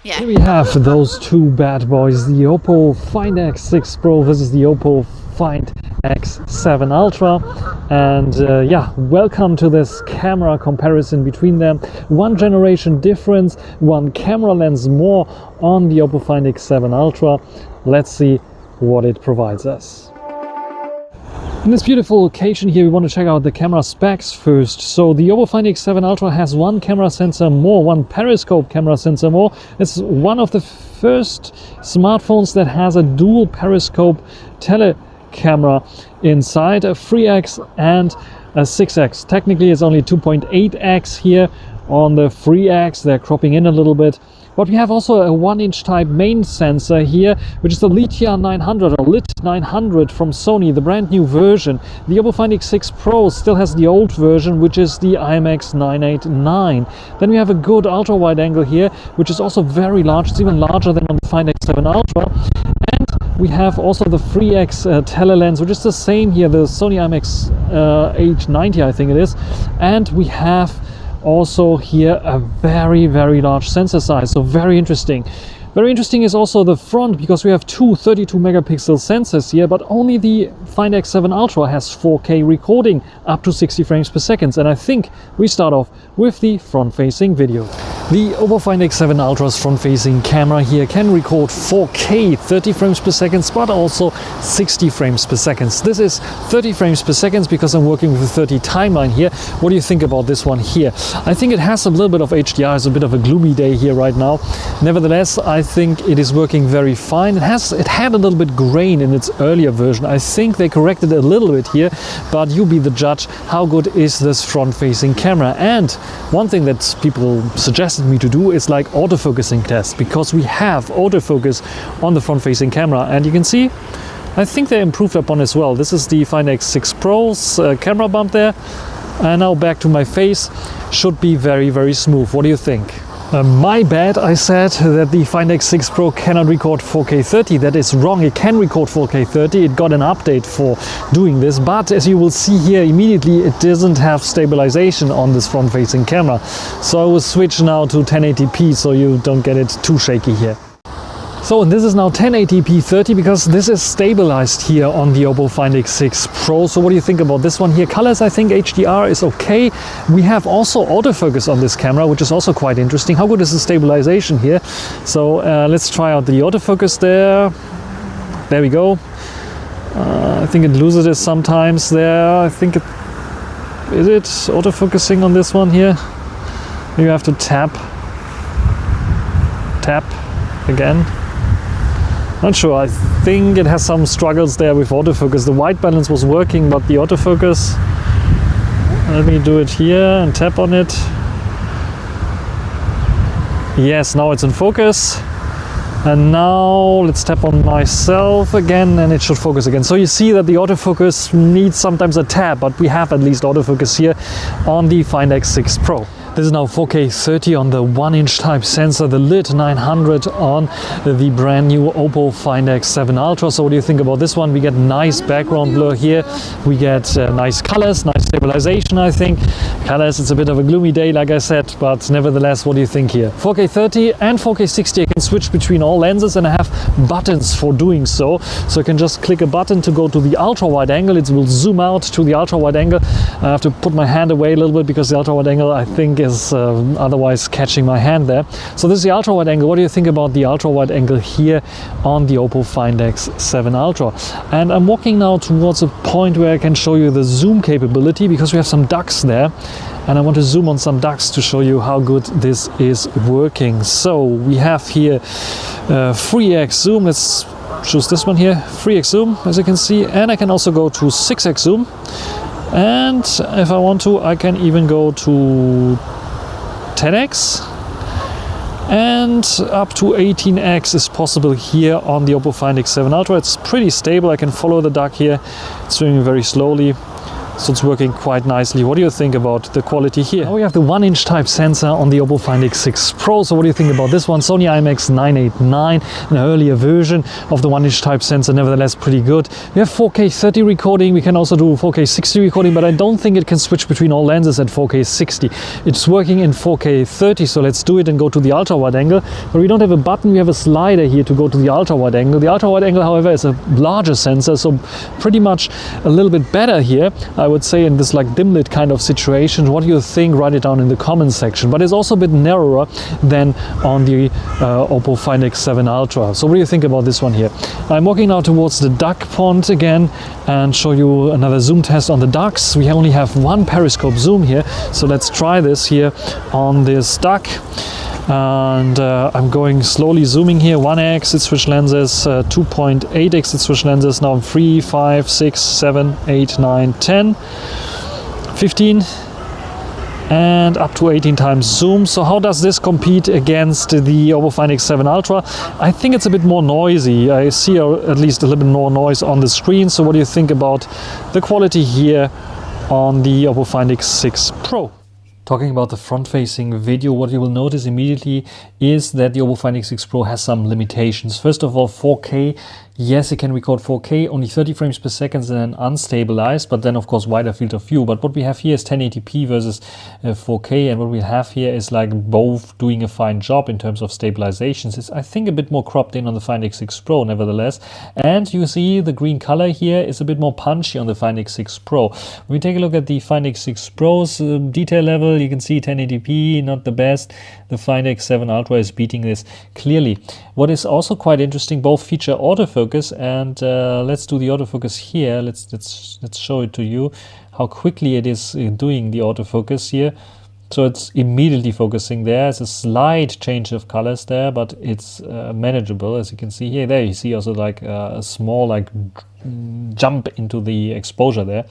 Yeah. Here we have those two bad boys, the Oppo Find X6 Pro versus the Oppo Find X7 Ultra, and yeah, welcome to this camera comparison between them. One generation difference, one camera lens more on the Oppo Find X7 Ultra. Let's see what it provides us. In this beautiful occasion here, we want to check out the camera specs first. So the Oppo Find X7 Ultra has one camera sensor more, one periscope camera sensor more. It's one of the first smartphones that has a dual periscope telecamera inside, a 3x and a 6x. Technically it's only 2.8x here on the 3x, they're cropping in a little bit. But we have also a 1-inch type main sensor here, which is the LIT 900 or LIT 900 from Sony, the brand new version. The Oppo Find X6 Pro still has the old version, which is the IMX 989. Then we have a good ultra wide angle here, which is also very large. It's even larger than on the Find X7 Ultra. And we have also the 3x telelens, which is the same here, the Sony IMX H90, I think it is. And we have also here a very large sensor size, so very interesting. Very interesting is also the front, because we have two 32 megapixel sensors here, but only the Find X7 Ultra has 4K recording up to 60 frames per second. And I think we start off with the front-facing video. The Oppo Find X7 Ultra's front-facing camera here can record 4K 30 frames per second, but also 60 frames per second. This is 30 frames per second because I'm working with a 30 timeline here. What do you think about this one here? I think it has a little bit of HDR. It's a bit of a gloomy day here right now. Nevertheless, I think it is working very fine. It had a little bit grain in its earlier version. I think they corrected it a little bit here, but you be the judge. How good is this front-facing camera? And one thing that people suggested me to do is like autofocusing test, because we have autofocus on the front-facing camera, and you can see I think they improved upon as well. This is the Find X6 Pro's camera bump there, and now back to my face. Should be very smooth. What do you think? My bad, I said that the Find X6 Pro cannot record 4K 30. That is wrong. It can record 4K 30. It got an update for doing this, but as you will see here immediately, it doesn't have stabilization on this front-facing camera. So I will switch now to 1080p so you don't get it too shaky here. So this is now 1080p 30 because this is stabilized here on the Oppo Find X6 Pro. So what do you think about this one here? Colors, I think HDR is okay. We have also autofocus on this camera, which is also quite interesting. How good is the stabilization here? So let's try out the autofocus there. There we go. I think it loses it sometimes there. I think is it autofocusing on this one here? You have to tap again. Not sure. I think it has some struggles there with autofocus. The white balance was working, but the autofocus, let me do it here and tap on it. Yes, now it's in focus. And now let's tap on myself again and it should focus again. So you see that the autofocus needs sometimes a tap, but we have at least autofocus here on the Find X6 Pro. This is now 4K 30 on the 1-inch type sensor, the LIT 900 on the brand new Oppo Find X7 Ultra. So what do you think about this one? We get nice background blur here. We get nice colors, nice stabilization, I think. Colors, it's a bit of a gloomy day, like I said, but nevertheless, what do you think here? 4K 30 and 4K 60, I can switch between all lenses and I have buttons for doing so. So I can just click a button to go to the ultra wide angle. It will zoom out to the ultra wide angle. I have to put my hand away a little bit because the ultra wide angle, I think, is otherwise catching my hand there. So this is the ultra wide angle. What do you think about the ultra wide angle here on the Oppo Find X7 Ultra? And I'm walking now towards a point where I can show you the zoom capability, because we have some ducks there and I want to zoom on some ducks to show you how good this is working. So we have here 3x zoom. Let's choose this one here, 3x zoom, as you can see, and I can also go to 6x zoom. And if I want to, I can even go to 10x, and up to 18x is possible here on the Oppo Find X7 Ultra. It's pretty stable. I can follow the duck here. It's swimming very slowly. So it's working quite nicely. What do you think about the quality here? Now we have the 1-inch type sensor on the Oppo Find X6 Pro. So what do you think about this one? Sony IMX989, an earlier version of the 1-inch type sensor, nevertheless pretty good. We have 4K 30 recording. We can also do 4K 60 recording, but I don't think it can switch between all lenses at 4K 60. It's working in 4K 30, so let's do it and go to the ultra wide angle. But we don't have a button, we have a slider here to go to the ultra wide angle. The ultra wide angle, however, is a larger sensor, so pretty much a little bit better here, I would say, in this like dim lit kind of situation. What do you think? Write it down in the comments section. But it's also a bit narrower than on the Oppo Find X7 Ultra. So what do you think about this one here? I'm walking now towards the duck pond again and show you another zoom test on the ducks. We only have one periscope zoom here, so let's try this here on this duck. And I'm going slowly zooming here. 1x it switch lenses, 2.8x it switch lenses. Now 3, 5, 6, 7, 8, 9, 10, 15 and up to 18 times zoom. So how does this compete against the Oppo Find X7 Ultra? I think it's a bit more noisy. I see at least a little bit more noise on the screen. So what do you think about the quality here on the Oppo Find X6 Pro? Talking about the front-facing video, what you will notice immediately is that the Oppo Find X6 Pro has some limitations. First of all, 4K. Yes, it can record 4K, only 30 frames per second and unstabilized, but then of course wider field of view. But what we have here is 1080p versus 4K, and what we have here is like both doing a fine job in terms of stabilizations. It's, I think, a bit more cropped in on the Find X6 Pro nevertheless. And you see the green color here is a bit more punchy on the Find X6 Pro. When we take a look at the Find X6 Pro's detail level, you can see 1080p, not the best. The Find X7 Ultra is beating this clearly. What is also quite interesting, both feature autofocus, and let's do the autofocus here. Let's show it to you how quickly it is doing the autofocus here. So it's immediately focusing there. It's a slight change of colors there, but it's manageable, as you can see here. There you see also like a small like jump into the exposure there.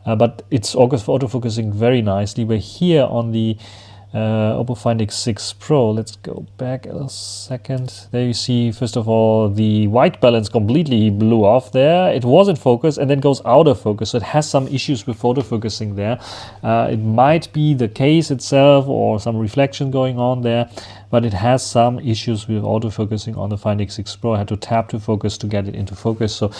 But it's autofocusing very nicely. We're here on the Oppo Find X6 Pro. Let's go back a second. There you see, first of all, the white balance completely blew off there. It was in focus and then goes out of focus. So it has some issues with autofocusing there. It might be the case itself or some reflection going on there, but it has some issues with autofocusing on the Find X6 Pro. I had to tap to focus to get it into focus. So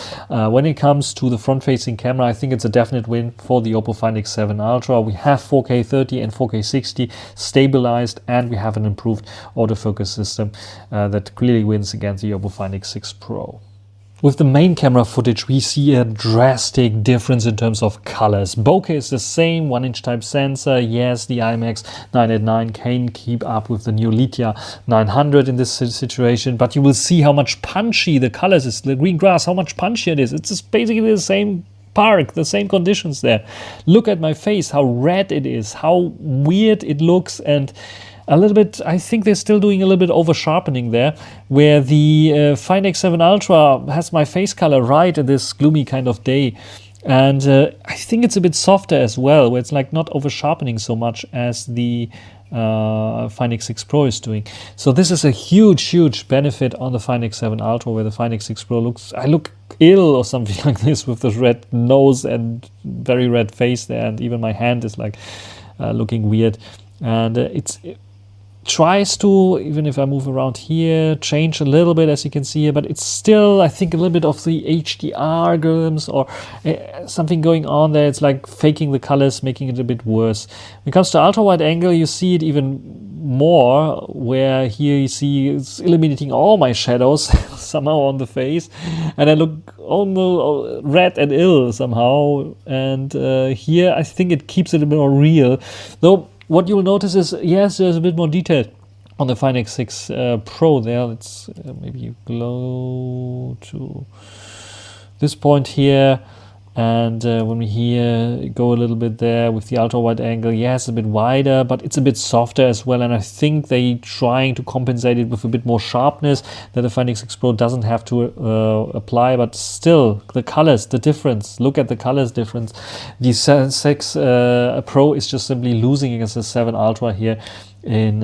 when it comes to the front-facing camera, I think it's a definite win for the Oppo Find X7 Ultra. We have 4K 30 and 4K 60 stabilized, and we have an improved autofocus system that clearly wins against the Oppo Find X6 Pro. With the main camera footage, we see a drastic difference in terms of colors. Bokeh is the same, 1-inch type sensor. Yes, the IMX989 can keep up with the new Lidya 900 in this situation, but you will see how much punchy the colors is. The green grass, how much punchier it is. It's just basically the same park, the same conditions there. Look at my face, how red it is, how weird it looks, and a little bit, I think they're still doing a little bit over sharpening there, where the Find X7 Ultra has my face color right at this gloomy kind of day. And I think it's a bit softer as well, where it's like not over sharpening so much as the Find X6 Pro is doing. So this is a huge benefit on the Find X7 Ultra, where the Find X6 Pro looks, I look ill or something like this with the red nose and very red face there, and even my hand is like looking weird. And it tries to, even if I move around here, change a little bit, as you can see here, but it's still, I think, a little bit of the HDR algorithms or something going on there. It's like faking the colors, making it a bit worse. When it comes to ultra wide angle, you see it even more, where here you see it's eliminating all my shadows somehow on the face, and I look almost red and ill somehow. And here I think it keeps it a bit more real, though. What you'll notice is, yes, there's a bit more detail on the Find X6 Pro there. Let's maybe go to this point here. And when we here go a little bit there with the ultra wide angle, yes, a bit wider, but it's a bit softer as well. And I think they trying to compensate it with a bit more sharpness that the Find X6 Pro doesn't have to apply. But still, the colors, the difference. Look at the colors difference. The 6 Pro is just simply losing against the 7 Ultra here in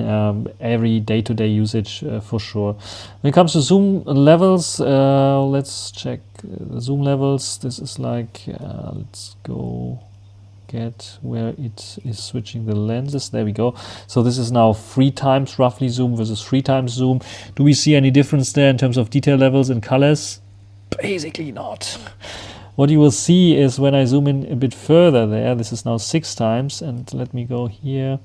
every day-to-day usage for sure. When it comes to zoom levels, let's check the zoom levels. This is like, let's go forget where it is switching the lenses. There we go. So this is now 3 times roughly zoom versus 3 times zoom. Do we see any difference there in terms of detail levels and colors? Basically not. What you will see is when I zoom in a bit further there, this is now 6 times, and let me go here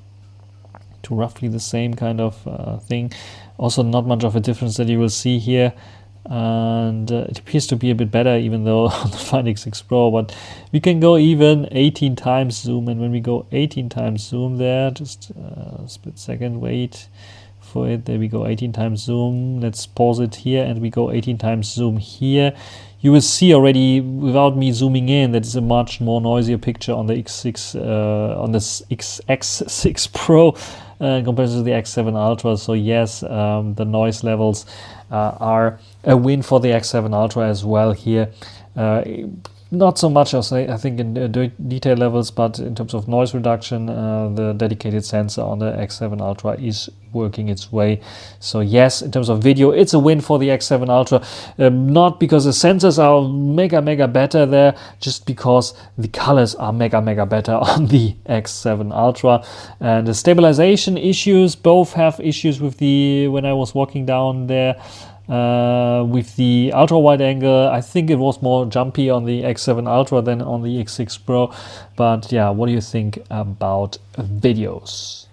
to roughly the same kind of thing. Also not much of a difference that you will see here. And it appears to be a bit better even though on the Find X6 Pro, but we can go even 18 times zoom, and when we go 18 times zoom there, just a split second, wait for it, there we go, 18 times zoom. Let's pause it here and we go 18 times zoom here. You will see already without me zooming in that it's a much more noisier picture on the X6 on this X6 Pro compared to the X7 Ultra. So yes, the noise levels are a win for the X7 Ultra as well here. Not so much as I think in detail levels, but in terms of noise reduction, the dedicated sensor on the X7 Ultra is working its way. So yes, in terms of video, it's a win for the X7 Ultra. Not because the sensors are mega better there, just because the colors are mega better on the X7 Ultra. And the stabilization issues, both have issues with the, when I was walking down there, with the ultra wide angle, I think it was more jumpy on the X7 Ultra than on the X6 Pro. But yeah, what do you think about videos?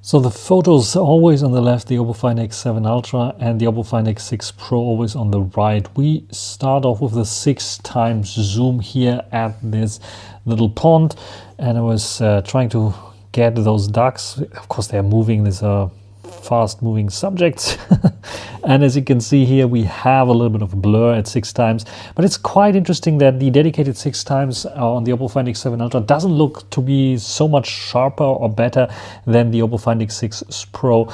So the photos are always on the left, the Oppo Find X7 Ultra, and the Oppo Find X6 Pro always on the right. We start off with the 6 times zoom here at this little pond, and I was trying to get those ducks. Of course they're moving, these are fast moving subjects. And as you can see here, we have a little bit of blur at 6 times, but it's quite interesting that the dedicated 6 times on the Oppo Find X7 Ultra doesn't look to be so much sharper or better than the Oppo Find X6 Pro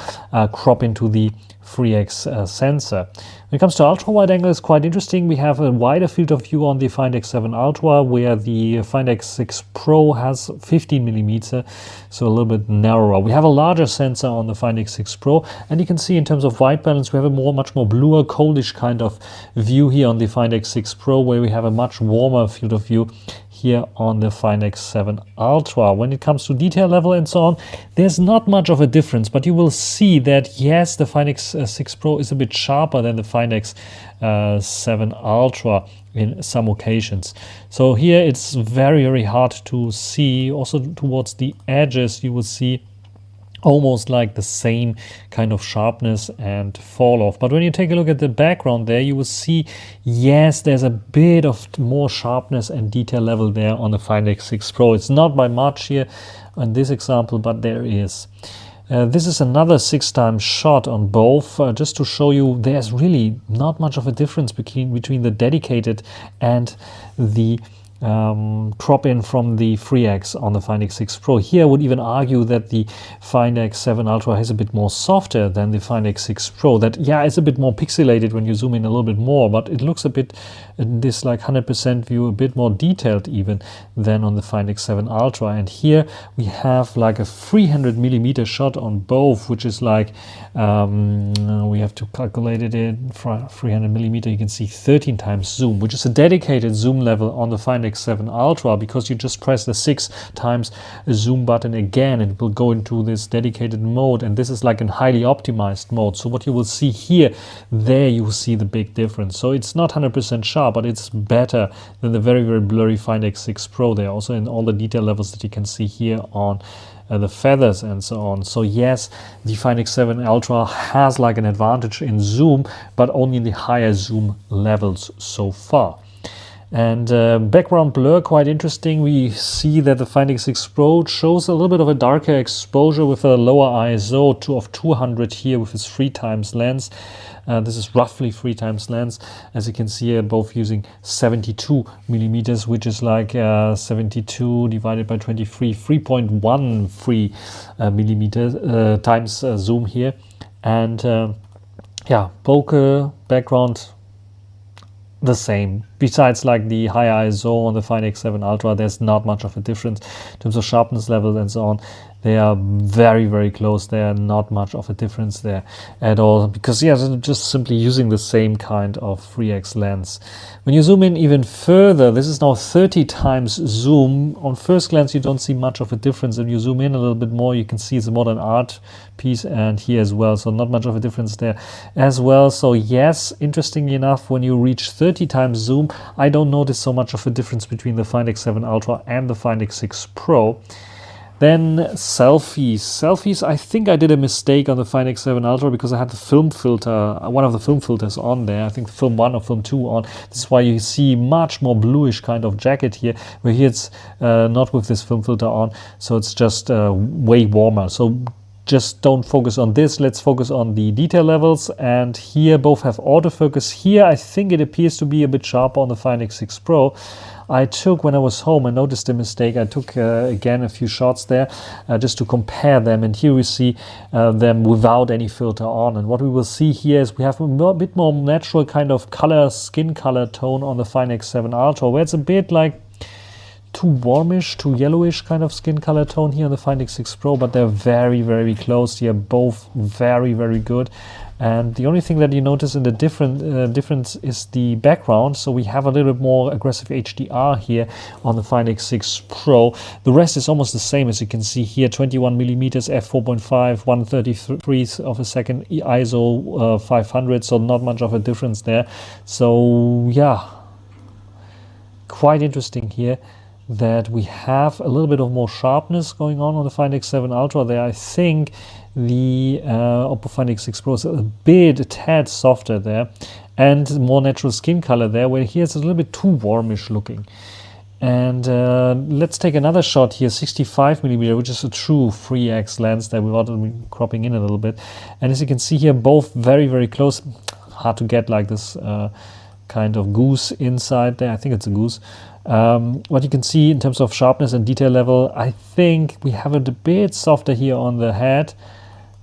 crop into the 3x sensor. When it comes to ultra wide angle, it's quite interesting. We have a wider field of view on the Find X7 Ultra, where the Find X6 Pro has 15mm, so a little bit narrower. We have a larger sensor on the Find X6 Pro, and you can see in terms of white balance, we have a much more bluer, coldish kind of view here on the Find X6 Pro, where we have a much warmer field of view here on the Find X7 Ultra. When it comes to detail level and so on, there's not much of a difference, but you will see that yes, the Find X6 Pro is a bit sharper than the Find X7 Ultra in some occasions. So here it's very hard to see. Also towards the edges you will see almost like the same kind of sharpness and fall off. But when you take a look at the background there, you will see, yes, there's a bit of more sharpness and detail level there on the Find X6 Pro. It's not by much here on this example, but there is. This is another 6 times shot on both, just to show you there's really not much of a difference between the dedicated and the crop in from the 3x on the Find X6 Pro. Here I would even argue that the Find X7 Ultra is a bit more softer than the Find X6 Pro. That, yeah, it's a bit more pixelated when you zoom in a little bit more, but it looks a bit, in this like 100% view, a bit more detailed even than on the Find X7 Ultra. And here we have like a 300mm shot on both, which is like, we have to calculate it in 300mm, you can see 13 times zoom, which is a dedicated zoom level on the Find X7 Ultra, because you just press the 6 times zoom button again and it will go into this dedicated mode, and this is like a highly optimized mode. So what you will see here, there you will see the big difference. So it's not 100% sharp, but it's better than the very blurry Find X6 Pro there, also in all the detail levels that you can see here on the feathers and so on. So yes, the Find X7 Ultra has like an advantage in zoom, but only in the higher zoom levels so far. And background blur, quite interesting. We see that the Find X6 Pro shows a little bit of a darker exposure with a lower ISO of 200 here with its 3 times lens. This is roughly 3 times lens. As you can see here, both using 72mm, which is like 72 divided by 23, 3.13 millimeter times zoom here. And yeah, bokeh, background, the same. besides like the high ISO on the Find X7 Ultra, there's not much of a difference in terms of sharpness levels and so on. They are very, very close. There are not much of a difference there at all, because yeah, they're just simply using the same kind of 3x lens. When you zoom in even further, this is now 30 times zoom. On first glance, you don't see much of a difference. If you zoom in a little bit more, you can see it's a modern art piece, and here as well, so not much of a difference there as well. So yes, interestingly enough, when you reach 30 times zoom, I don't notice so much of a difference between the Find X7 Ultra and the Find X6 Pro. Then selfies, I think I did a mistake on the Find X7 Ultra because I had the film filter, one of the film filters on there, I think film 1 or film 2 on. This is why you see much more bluish kind of jacket here, where here it's not with this film filter on, so it's just way warmer. So just don't focus on this, let's focus on the detail levels. And here both have autofocus. Here I think it appears to be a bit sharper on the Find X6 Pro. I took, when I was home, I noticed a mistake. I took again a few shots there just to compare them, and here we see them without any filter on. And what we will see here is we have a bit more natural kind of color, skin color tone on the Find X7 Ultra, where it's a bit like too warmish, too yellowish kind of skin color tone here on the Find X6 Pro, but they're very, very close here, both very, very good. And the only thing that you notice in the difference is the background. So we have a little bit more aggressive HDR here on the Find X6 Pro. The rest is almost the same, as you can see here, 21mm f4.5, 133th of a second, ISO 500, so not much of a difference there. So yeah, quite interesting here that we have a little bit of more sharpness going on the Find X7 Ultra there. I think the Oppo Find X6 Pro is a tad softer there, and more natural skin color there, where here it's a little bit too warmish looking. And let's take another shot here, 65mm, which is a true 3x lens there without cropping in a little bit. And as you can see here, both very, very close. Hard to get like this kind of goose inside there. I think it's a goose. What you can see in terms of sharpness and detail level, I think we have it a bit softer here on the head,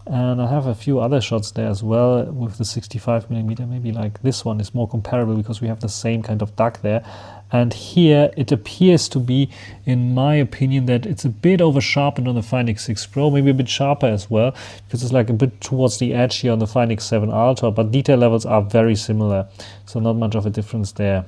and I have a few other shots there as well with the 65mm. Maybe like this one is more comparable because we have the same kind of duck there. And here it appears to be, in my opinion, that it's a bit over sharpened on the Find X6 Pro, maybe a bit sharper as well, because it's like a bit towards the edge here on the Find X7 Ultra, but detail levels are very similar, so not much of a difference there.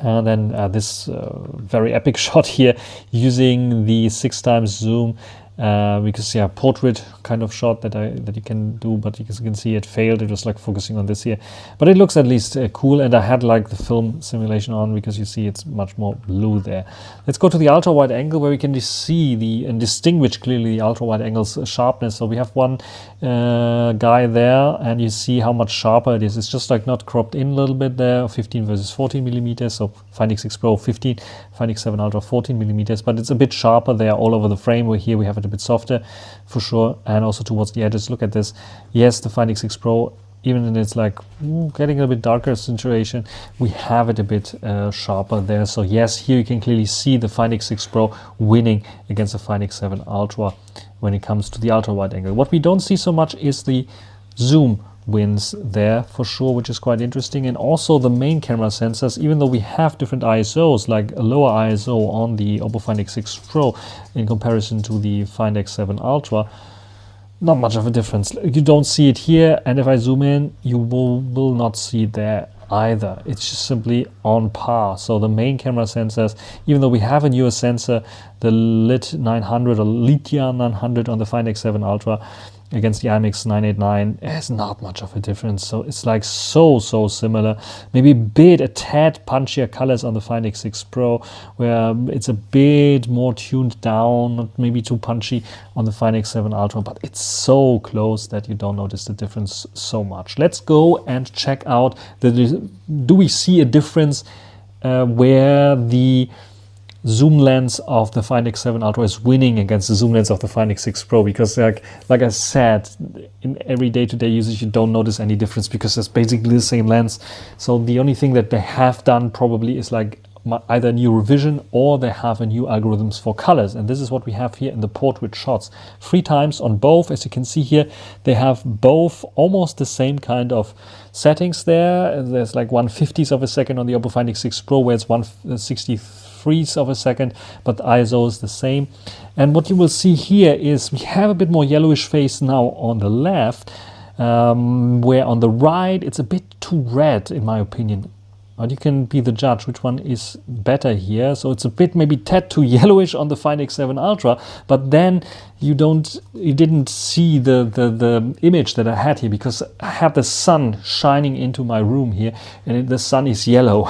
And then this very epic shot here using the 6x zoom, because yeah, portrait kind of shot that you can do, but as you can see it failed. It was like focusing on this here, but it looks at least cool. And I had like the film simulation on, because you see it's much more blue there. Let's go to the ultra wide angle, where we can see and distinguish clearly the ultra wide angle's sharpness. So we have one guy there, and you see how much sharper it is. It's just like not cropped in a little bit there, 15 versus 14mm. So Find X6 Pro 15, Find X7 Ultra 14mm, but it's a bit sharper there all over the frame, where here we have it a bit softer for sure, and also towards the edges. Look at this. Yes, the Find X6 Pro, even in its like getting a bit darker situation, we have it a bit sharper there. So yes, here you can clearly see the Find X6 Pro winning against the Find X7 Ultra when it comes to the ultra wide angle. What we don't see so much is the zoom wins there for sure, which is quite interesting. And also the main camera sensors, even though we have different ISOs, like a lower ISO on the Oppo Find X6 Pro in comparison to the Find X7 Ultra, not much of a difference. You don't see it here, and if I zoom in, you will not see it there either. It's just simply on par. So the main camera sensors, even though we have a newer sensor, the LIT 900 or Lithium 900 on the Find X7 Ultra against the IMX 989, there's not much of a difference. So it's like so similar. Maybe a tad punchier colors on the Find X6 Pro, where it's a bit more tuned down, not maybe too punchy on the Find X7 Ultra, but it's so close that you don't notice the difference so much. Let's go and check out do we see a difference where the zoom lens of the Find X7 Ultra is winning against the zoom lens of the Find X6 Pro, because like I said, in every day-to-day usage you don't notice any difference, because it's basically the same lens. So the only thing that they have done probably is like either new revision or they have a new algorithms for colors. And this is what we have here in the portrait shots. 3 times on both. As you can see here, they have both almost the same kind of settings there. There's like 1/50th of a second on the Oppo Find X6 Pro, where it's 1/63th of a second, but the ISO is the same. And what you will see here is we have a bit more yellowish face now on the left, where on the right it's a bit too red in my opinion. But you can be the judge which one is better here. So it's a bit maybe tad too yellowish on the Find X7 Ultra, but then you didn't see the image that I had here, because I had the sun shining into my room here, and the sun is yellow.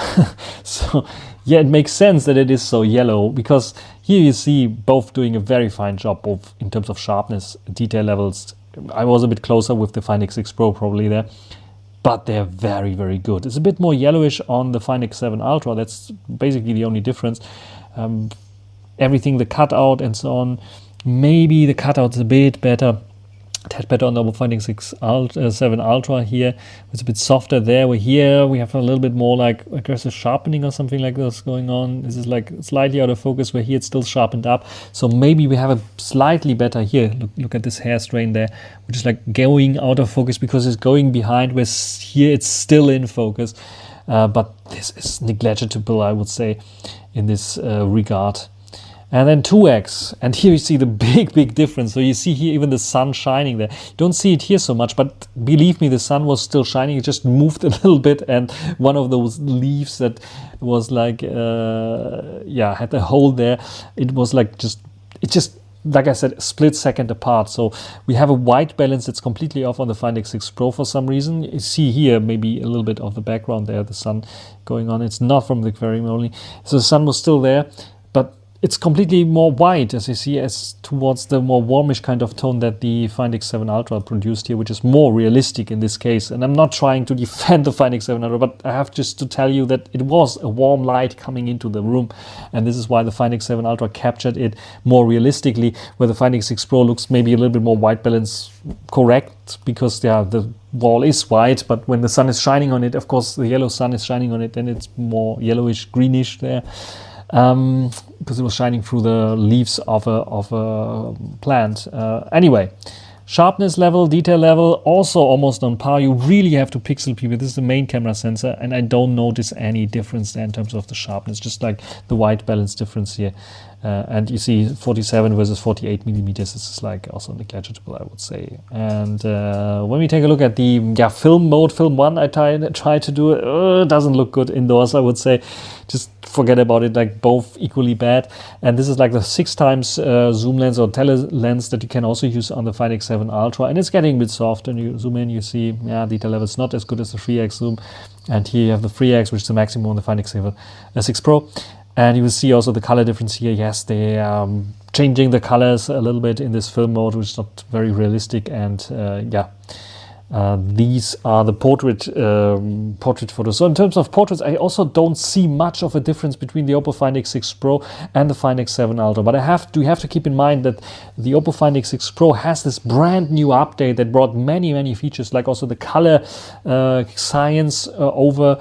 So yeah, it makes sense that it is so yellow, because here you see both doing a very fine job, both in terms of sharpness, detail levels. I was a bit closer with the Find X6 Pro probably there, but they're very, very good. It's a bit more yellowish on the Find X7 Ultra. That's basically the only difference. Everything, the cutout and so on, maybe the cutout's a bit better, a tad better on the Find X7 Ultra here. It's a bit softer there. Here we have a little bit more like aggressive sharpening or something like this going on. This is like slightly out of focus, where here it's still sharpened up. So maybe we have a slightly better here. Look at this hair strain there, which is like going out of focus because it's going behind, where here it's still in focus. But this is negligible, I would say, in this regard. And then 2x, and here you see the big difference. So you see here even the sun shining there. You don't see it here so much, but believe me, the sun was still shining. It just moved a little bit, and one of those leaves that was like, had a hole there. It was like it just, like I said, a split second apart. So we have a white balance that's completely off on the Find X6 Pro for some reason. You see here maybe a little bit of the background there, the sun going on. It's not from the aquarium only. So the sun was still there, but it's completely more white, as you see, as towards the more warmish kind of tone that the Find X7 Ultra produced here, which is more realistic in this case. And I'm not trying to defend the Find X7 Ultra, but I have just to tell you that it was a warm light coming into the room. And this is why the Find X7 Ultra captured it more realistically, where the Find X6 Pro looks maybe a little bit more white balance correct, because the wall is white, but when the sun is shining on it, of course, the yellow sun is shining on it, then it's more yellowish, greenish there. Because it was shining through the leaves of a plant. Anyway, sharpness level, detail level, also almost on par. You really have to pixel peep. This is the main camera sensor, and I don't notice any difference there in terms of the sharpness, just like the white balance difference here. And you see 47 versus 48 millimeters. This is like also negligible, I would say. And when we take a look at the film mode, film 1, I try to do it. Doesn't look good indoors, I would say. Just forget about it, like both equally bad. And this is like the 6 times zoom lens or tele lens that you can also use on the Find X7 Ultra. And it's getting a bit soft. And you zoom in, you see, detail level is not as good as the 3x zoom. And here you have the 3x, which is the maximum on the Find X6 Pro. And you will see also the color difference here. Yes, they are changing the colors a little bit in this film mode, which is not very realistic. And these are the portrait photos. So in terms of portraits, I also don't see much of a difference between the Oppo Find X6 Pro and the Find X7 Ultra. But you have to keep in mind that the Oppo Find X6 Pro has this brand new update that brought many features, like also the color science over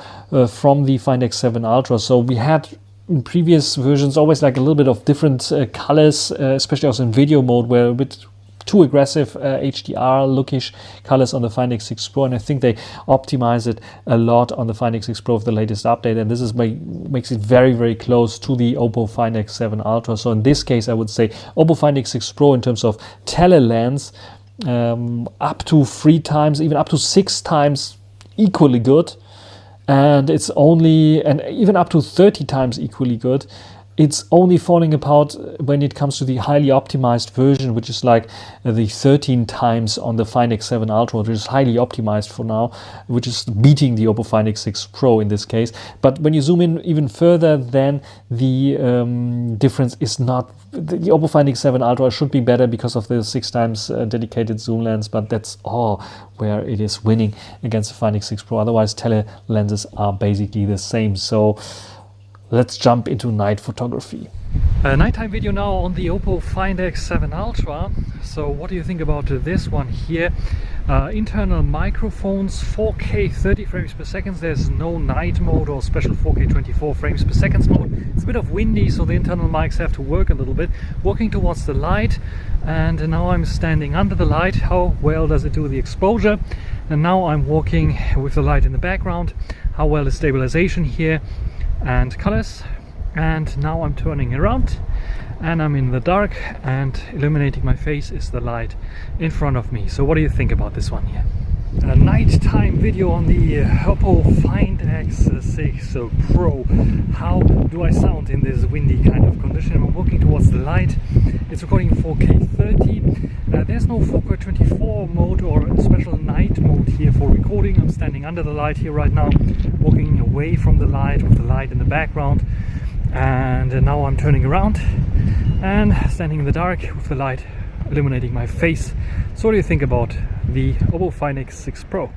from the Find X7 Ultra. So we had in previous versions always like a little bit of different colors, especially also in video mode, where a bit too aggressive HDR lookish colors on the Find X6 Pro, and I think they optimize it a lot on the Find X6 Pro of the latest update, and this is makes it very close to the Oppo Find X7 Ultra. So in this case, I would say Oppo Find X6 Pro in terms of tele lens, up to 3 times, even up to 6 times equally good. And it's only, and even up to 30 times equally good. It's only falling apart when it comes to the highly optimized version, which is like the 13 times on the Find X7 Ultra, which is highly optimized for now, which is beating the Oppo Find X6 Pro in this case. But when you zoom in even further, then the difference is not, the Oppo Find X7 Ultra should be better because of the 6 times dedicated zoom lens, but that's all where it is winning against the Find X6 Pro. Otherwise, tele lenses are basically the same. So let's jump into night photography. A nighttime video now on the Oppo Find X7 Ultra. So what do you think about this one here? Internal microphones, 4K 30 frames per second. There's no night mode or special 4K 24 frames per second mode. It's a bit of windy, so the internal mics have to work a little bit. Walking towards the light, and now I'm standing under the light. How well does it do the exposure? And now I'm walking with the light in the background. How well is stabilization here and colors? And now I'm turning around and I'm in the dark, and illuminating my face is the light in front of me. So what do you think about this one here? A nighttime video on the Oppo Find X6 Pro. How do I sound in this windy kind of condition? I'm walking towards the light. It's recording 4K 30. There's no 4K 24 mode or special night mode here for recording. I'm standing under the light here right now, walking away from the light with the light in the background. And now I'm turning around and standing in the dark with the light illuminating my face. So what do you think about the Oppo Find X6 Pro?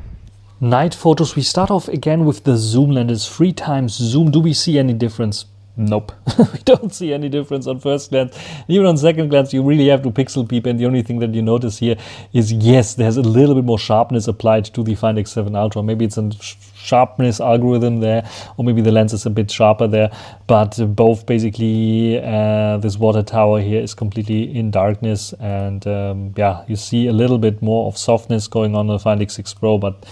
Night photos. We start off again with the zoom lenses, 3 times zoom. Do we see any difference? Nope. We don't see any difference on first glance. Even on second glance, you really have to pixel peep, and the only thing that you notice here is, yes, there's a little bit more sharpness applied to the Find X7 Ultra. Maybe it's a sharpness algorithm there, or maybe the lens is a bit sharper there, but both basically, this water tower here is completely in darkness, and yeah, you see a little bit more of softness going on the Find X6 Pro, but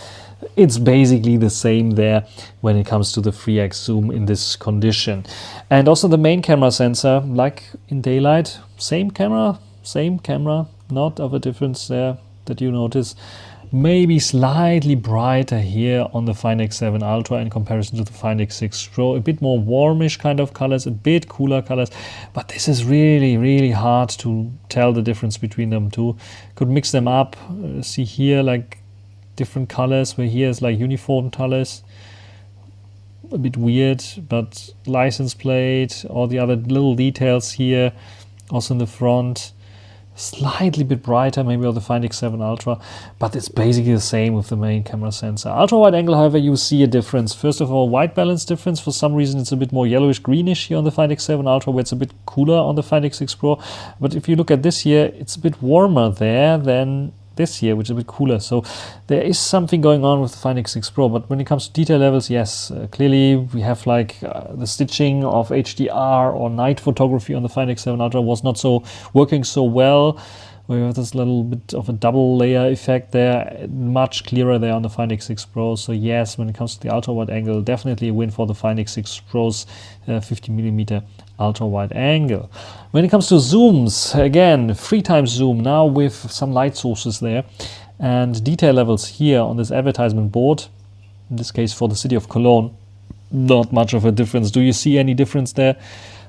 it's basically the same there when it comes to the 3x zoom in this condition. And also the main camera sensor, like in daylight, same camera, not of a difference there that you notice. Maybe slightly brighter here on the Find X7 Ultra in comparison to the Find X6 Pro. A bit more warmish kind of colors, a bit cooler colors, but this is really hard to tell the difference between them two. Could mix them up, see here like different colors, where here is like uniform colors. A bit weird, but license plate, all the other little details here, also in the front, slightly bit brighter maybe on the Find X7 Ultra, but it's basically the same with the main camera sensor. Ultra wide angle, however, you see a difference. First of all, white balance difference. For some reason it's a bit more yellowish greenish here on the Find X7 Ultra, where it's a bit cooler on the Find X6 Pro. But if you look at this here, it's a bit warmer there than this here, which is a bit cooler. So there is something going on with the Find X6 Pro, but when it comes to detail levels, yes, clearly we have like the stitching of HDR or night photography on the Find X7 Ultra was not so working so well. We have this little bit of a double layer effect there, much clearer there on the Find X6 Pro. So yes, when it comes to the ultra wide angle, definitely a win for the Find X6 Pro's 50mm ultra wide angle. When it comes to zooms, again, 3 times zoom now with some light sources there, and detail levels here on this advertisement board, in this case for the city of Cologne, not much of a difference. Do you see any difference there?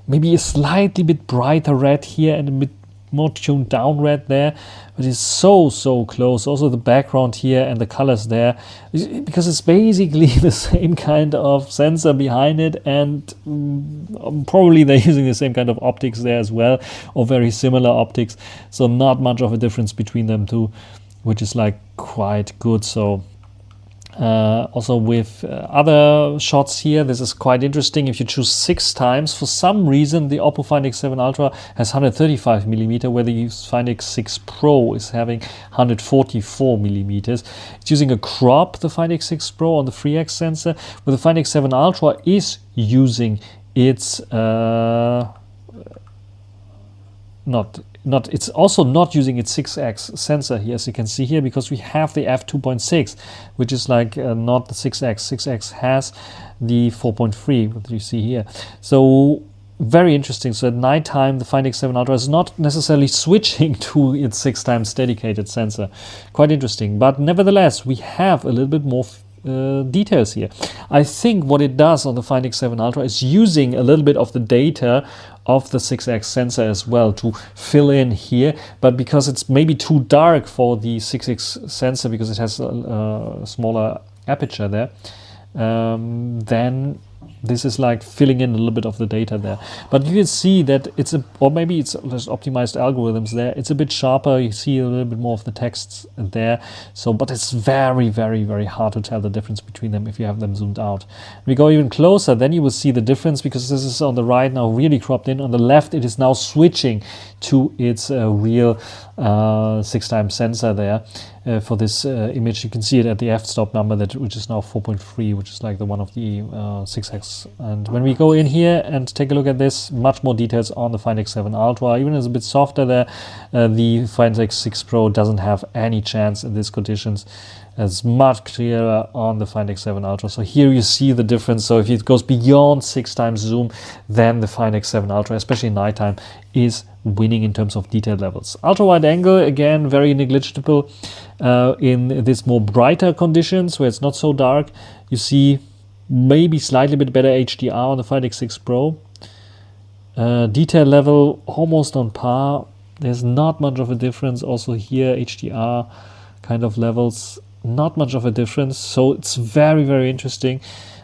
Maybe a slightly bit brighter red here and a bit more tuned down red there, but it's so close. Also the background here and the colors there, because it's basically the same kind of sensor behind it, and probably they're using the same kind of optics there as well, or very similar optics, so not much of a difference between them two, which is like quite good. So also with other shots here, this is quite interesting. If you choose 6 times, for some reason the Oppo Find X7 Ultra has 135mm, where the Find X6 Pro is having 144mm. It's using a crop, the Find X6 Pro, on the 3x sensor, where the Find X7 Ultra is using its it's also not using its 6x sensor here, as you can see here, because we have the f2.6, which is like not the 6x. 6x has the 4.3, what you see here. So very interesting. So at nighttime, the Find X7 Ultra is not necessarily switching to its 6 times dedicated sensor. Quite interesting. But nevertheless, we have a little bit more details here. I think what it does on the Find X7 Ultra is using a little bit of the data of the 6x sensor as well to fill in here, but because it's maybe too dark for the 6x sensor, because it has a smaller aperture there, then This is like filling in a little bit of the data there. But you can see that it's or maybe it's just optimized algorithms there. It's a bit sharper. You see a little bit more of the texts there. So, but it's very, very, very hard to tell the difference between them if you have them zoomed out. We go even closer, then you will see the difference, because this is on the right now really cropped in. On the left, it is now switching to its real 6x sensor there. For this image, you can see it at the f-stop number, which is now 4.3, which is like the one of the 6x. And when we go in here and take a look at this, much more details on the Find X7 Ultra. Even it's a bit softer there, the Find X6 Pro doesn't have any chance in these conditions. It's much clearer on the Find X7 Ultra. So here you see the difference. So if it goes beyond 6x zoom, then the Find X7 Ultra, especially nighttime, is winning in terms of detail levels. Ultra wide angle, again, very negligible in this more brighter conditions where it's not so dark. You see maybe slightly bit better HDR on the Find X6 Pro. Detail level almost on par. There's not much of a difference. Also here, HDR kind of levels, not much of a difference. So it's very, very interesting.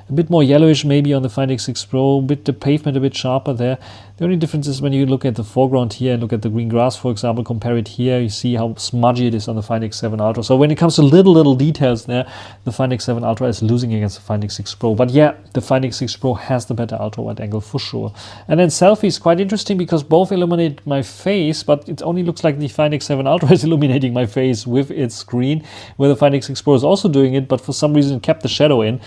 A bit more yellowish maybe on the Find X6 Pro, the pavement a bit sharper there. The only difference is when you look at the foreground here and look at the green grass, for example, compare it here, you see how smudgy it is on the Find X7 Ultra. So when it comes to little details there, the Find X7 Ultra is losing against the Find X6 Pro. But yeah, the Find X6 Pro has the better ultra wide angle for sure. And then selfie is quite interesting because both illuminate my face, but it only looks like the Find X7 Ultra is illuminating my face with its screen, where the Find X6 Pro is also doing it, but for some reason kept the shadow in,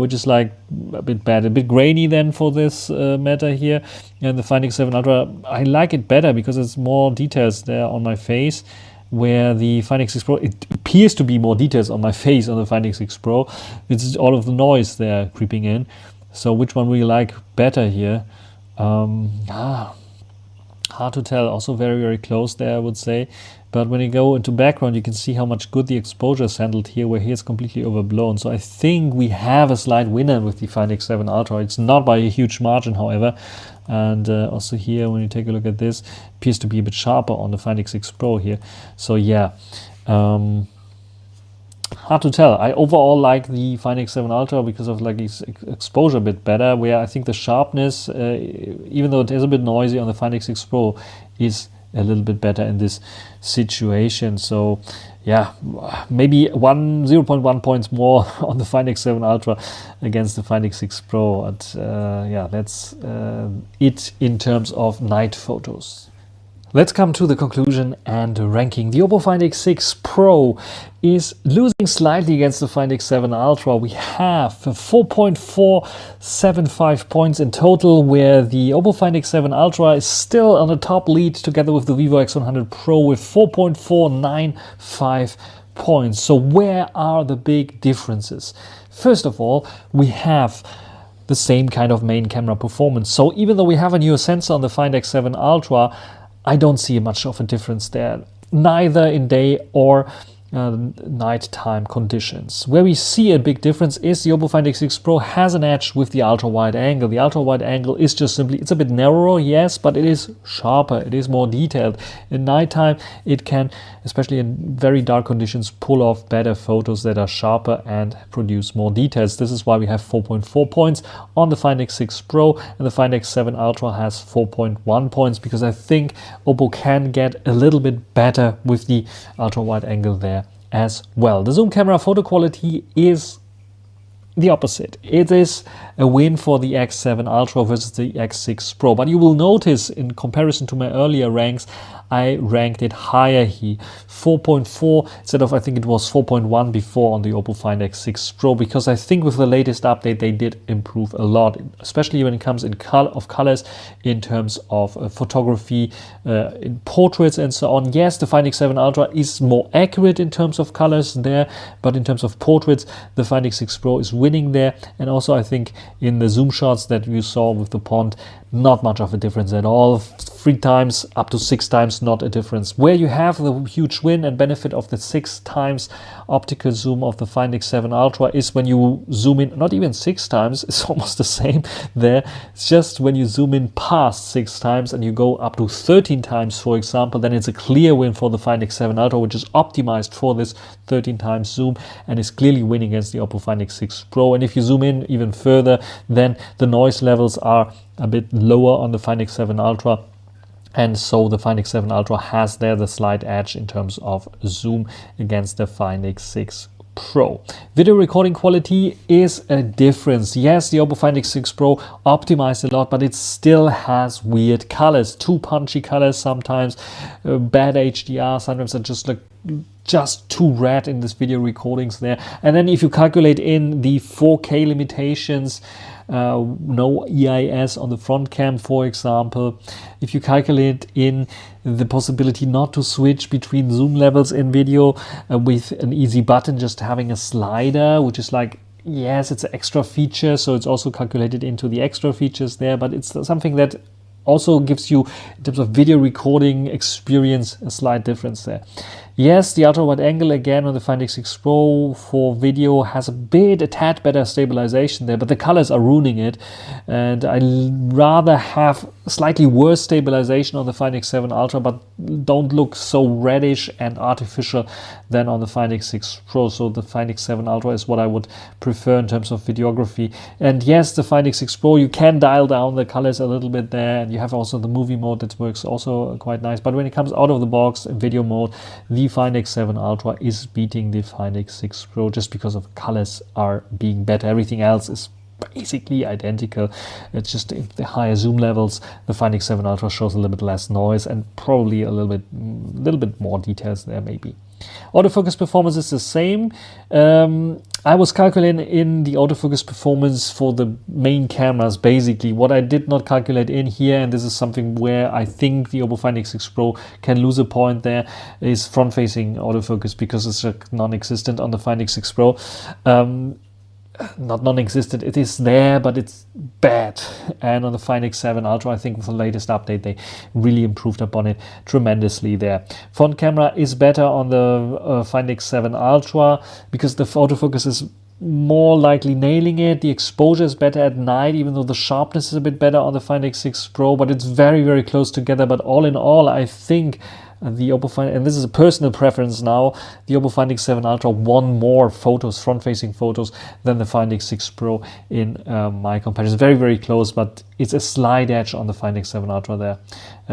which is like a bit bad, a bit grainy then for this matter here. And the Find X7 Ultra, I like it better because it's more details there on my face, where the Find X6 Pro, it appears to be more details on my face on the Find X6 Pro. It's all of the noise there creeping in. So which one will you like better here? Hard to tell. Also very, very close there, I would say. But when you go into background, you can see how much good the exposure is handled here, where here it's completely overblown. So I think we have a slight winner with the Find X7 Ultra. It's not by a huge margin, however. And also here, when you take a look at this, appears to be a bit sharper on the Find X6 Pro here. So yeah, hard to tell. I overall like the Find X7 Ultra because of like its exposure a bit better, where I think the sharpness, even though it is a bit noisy on the Find X6 Pro, is a little bit better in this situation. So yeah, maybe 0.1 points more on the Find X7 Ultra against the Find X6 Pro. But yeah, that's it in terms of night photos. Let's come to the conclusion and ranking. The Oppo Find X6 Pro is losing slightly against the Find X7 Ultra. We have 4.475 points in total, where the Oppo Find X7 Ultra is still on the top lead together with the Vivo X100 Pro with 4.495 points. So where are the big differences? First of all, we have the same kind of main camera performance. So even though we have a newer sensor on the Find X7 Ultra, I don't see much of a difference there, neither in day or nighttime conditions. Where we see a big difference is the Oppo Find X6 Pro has an edge with the ultra wide angle. The ultra wide angle is just simply, it's a bit narrower, yes, but it is sharper, it is more detailed. In nighttime, it can, especially in very dark conditions, pull off better photos that are sharper and produce more details. This is why we have 4.4 points on the Find X6 Pro, and the Find X7 Ultra has 4.1 points, because I think Oppo can get a little bit better with the ultra wide angle there as well. The zoom camera photo quality is the opposite. It is a win for the X7 Ultra versus the X6 Pro. But you will notice, in comparison to my earlier ranks, I ranked it higher here, 4.4 instead of, I think it was 4.1 before on the Oppo Find X6 Pro, because I think with the latest update they did improve a lot, especially when it comes in colors, in terms of photography, in portraits and so on. Yes, the Find X7 Ultra is more accurate in terms of colors there, but in terms of portraits, the Find X6 Pro is winning there. And also I think in the zoom shots that you saw with the pond, not much of a difference at all. 3 times up to 6 times, is not a difference. Where you have the huge win and benefit of the 6 times optical zoom of the Find X7 Ultra is when you zoom in, not even 6 times, it's almost the same there. It's just when you zoom in past 6 times and you go up to 13 times, for example, then it's a clear win for the Find X7 Ultra, which is optimized for this 13 times zoom and is clearly winning against the Oppo Find X6 Pro. And if you zoom in even further, then the noise levels are a bit lower on the Find X7 Ultra, and so the Find X7 Ultra has there the slight edge in terms of zoom against the Find X6 Pro. Video recording quality is a difference. Yes, the Oppo Find X6 Pro optimized a lot, but it still has weird colors, too punchy colors sometimes, bad HDR, sometimes it just look just too red in this video recordings there. And then if you calculate in the 4K limitations, no EIS on the front cam, for example, if you calculate in the possibility not to switch between zoom levels in video with an easy button, just having a slider, which is like, yes, it's an extra feature, so it's also calculated into the extra features there, but it's something that also gives you, in terms of video recording experience, a slight difference there. Yes, the ultra wide angle again on the Find X6 Pro for video has a tad better stabilization there, but the colors are ruining it, and I rather have slightly worse stabilization on the Find X7 Ultra, but don't look so reddish and artificial than on the Find X6 Pro. So the Find X7 Ultra is what I would prefer in terms of videography. And yes, the Find X6 Pro, you can dial down the colors a little bit there, and you have also the movie mode that works also quite nice. But when it comes out of the box in video mode, the Find X7 Ultra is beating the Find X6 Pro just because of colors are being better. Everything else is basically identical. It's just the higher zoom levels, the Find X7 Ultra shows a little bit less noise and probably a little bit more details there maybe. Autofocus performance is the same. I was calculating in the autofocus performance for the main cameras basically. What I did not calculate in here, and this is something where I think the Oppo Find X6 Pro can lose a point there, is front-facing autofocus, because it's non-existent on the Find X6 Pro. Not non-existent, it is there, but it's bad. And on the Find X7 Ultra, I think with the latest update, they really improved upon it tremendously there. Front camera is better on the Find X7 Ultra because the autofocus is more likely nailing it. The exposure is better at night, even though the sharpness is a bit better on the Find X6 Pro, but it's very, very close together. But all in all, I think the Oppo Find, and this is a personal preference now, the Oppo Find X7 Ultra won more photos, front-facing photos, than the Find X6 Pro in my comparison. Very, very close, but it's a slight edge on the Find X7 Ultra there,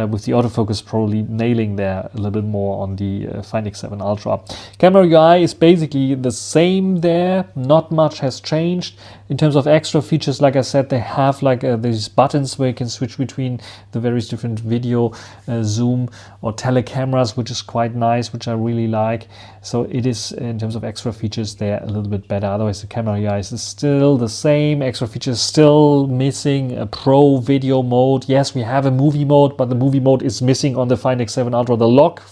with the autofocus probably nailing there a little bit more on the Find X7 Ultra. Camera UI is basically the same there, not much has changed. In terms of extra features, like I said, they have like these buttons where you can switch between the various different video, zoom or telecameras, which is quite nice, which I really like. So it is, in terms of extra features, they're a little bit better. Otherwise, the camera UI is still the same. Extra features still missing a pro video mode. Yes, we have a movie mode, but the movie mode is missing on the Find X7 Ultra. The lock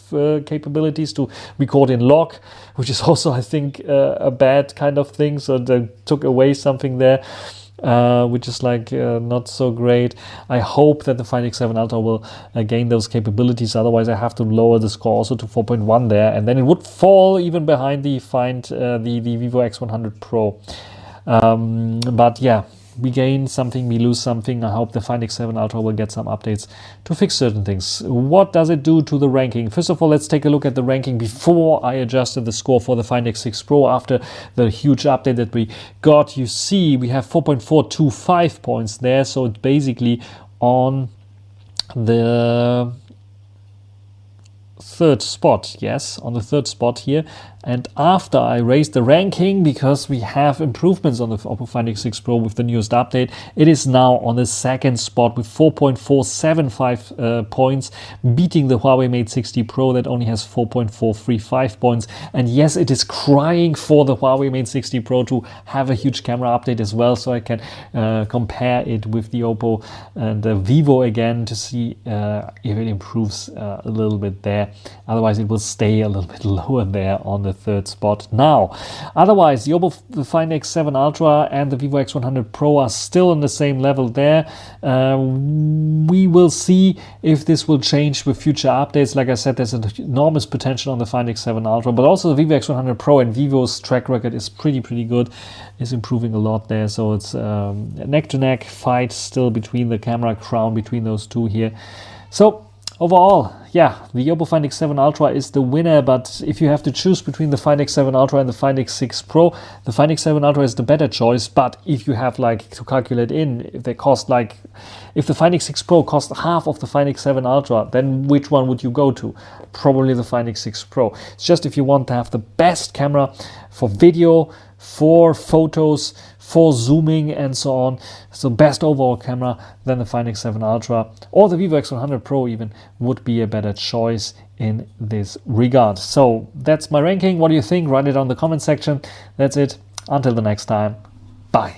capabilities to record in lock, which is also, I think, a bad kind of thing. So they took away something there, which is like not so great. I hope that the Find X7 Ultra will gain those capabilities. Otherwise, I have to lower the score also to 4.1 there, and then it would fall even behind the the Vivo X100 Pro. But yeah, we gain something, we lose something. I hope the Find X7 Ultra will get some updates to fix certain things. What does it do to the ranking? First of all, let's take a look at the ranking before I adjusted the score for the Find X6 Pro after the huge update that we got. You see, we have 4.425 points there, so it's basically on the third spot. Yes, on the third spot here. And after I raised the ranking, because we have improvements on the Oppo Find X6 Pro with the newest update, it is now on the second spot with 4.475 points, beating the Huawei Mate 60 Pro that only has 4.435 points. And yes, it is crying for the Huawei Mate 60 Pro to have a huge camera update as well, so I can compare it with the Oppo and the Vivo again to see if it improves a little bit there. Otherwise, it will stay a little bit lower there on the third spot now. Otherwise, the Oppo Find X7 Ultra and the Vivo X100 Pro are still on the same level there. We will see if this will change with future updates. Like I said, there's an enormous potential on the Find X7 Ultra, but also the Vivo X100 Pro, and Vivo's track record is pretty good. It's improving a lot there, so it's a neck-to-neck fight still between the camera crown, between those two here. So overall, yeah, the Oppo Find X7 Ultra is the winner, but if you have to choose between the Find X7 Ultra and the Find X6 Pro, the Find X7 Ultra is the better choice. But if you have like to calculate in, if they cost like, if the Find X6 Pro cost half of the Find X7 Ultra, then which one would you go to? Probably the Find X6 Pro. It's just if you want to have the best camera for video, for photos, for zooming and so on, so best overall camera, then the Find X7 Ultra or the Vivo X100 Pro even would be a better choice in this regard. So that's my ranking. What do you think? Write it on the comment section. That's it. Until the next time. Bye.